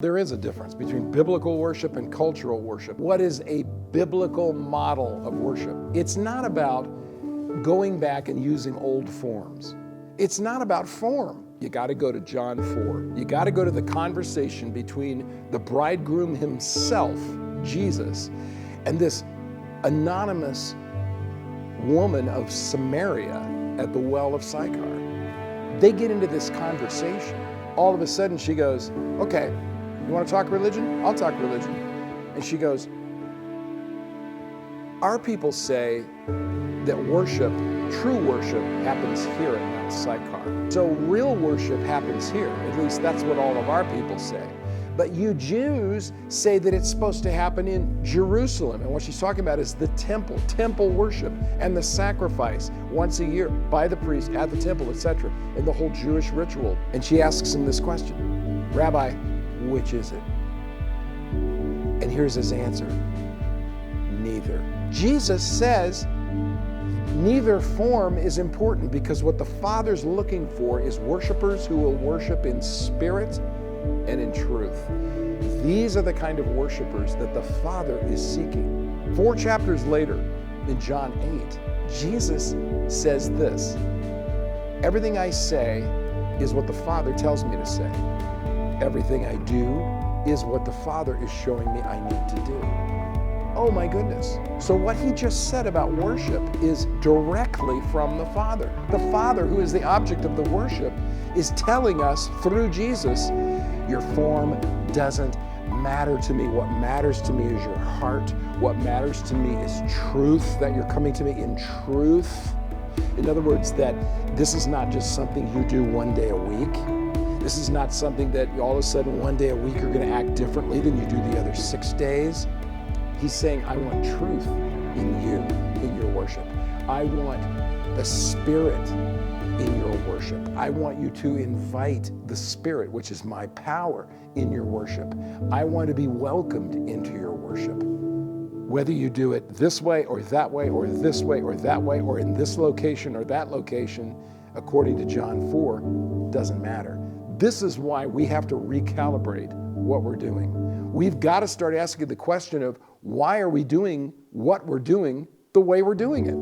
There is a difference between biblical worship and cultural worship. What is a biblical model of worship? It's not about going back and using old forms. It's not about form. You got to go to John 4. You got to go to the conversation between the bridegroom himself, Jesus, and this anonymous woman of Samaria at the well of Sychar. They get into this conversation. All of a sudden she goes, okay, you want to talk religion? I'll talk religion. And she goes, our people say that worship, true worship, happens here at Mount Sychar. So real worship happens here. At least that's what all of our people say. But you Jews say that it's supposed to happen in Jerusalem. And what she's talking about is the temple worship, and the sacrifice once a year by the priest at the temple, etc., in the whole Jewish ritual. And she asks him this question, Rabbi, which is it? And here's his answer, neither. Jesus says neither form is important, because what the Father's looking for is worshipers who will worship in spirit and in truth. These are the kind of worshipers that the Father is seeking. 4 chapters later, in John 8, Jesus says this, everything I say is what the Father tells me to say. Everything I do is what the Father is showing me I need to do. Oh my goodness. So what he just said about worship is directly from the Father. The Father, who is the object of the worship, is telling us through Jesus, your form doesn't matter to me. What matters to me is your heart. What matters to me is truth, that you're coming to me in truth. In other words, that this is not just something you do one day a week. This is not something that all of a sudden one day a week you're going to act differently than you do the other 6 days. He's saying, I want truth in you, in your worship. I want the Spirit in your worship. I want you to invite the Spirit, which is my power, in your worship. I want to be welcomed into your worship. Whether you do it this way or that way or this way or that way or in this location or that location, according to John 4, doesn't matter. This is why we have to recalibrate what we're doing. We've got to start asking the question of, why are we doing what we're doing the way we're doing it?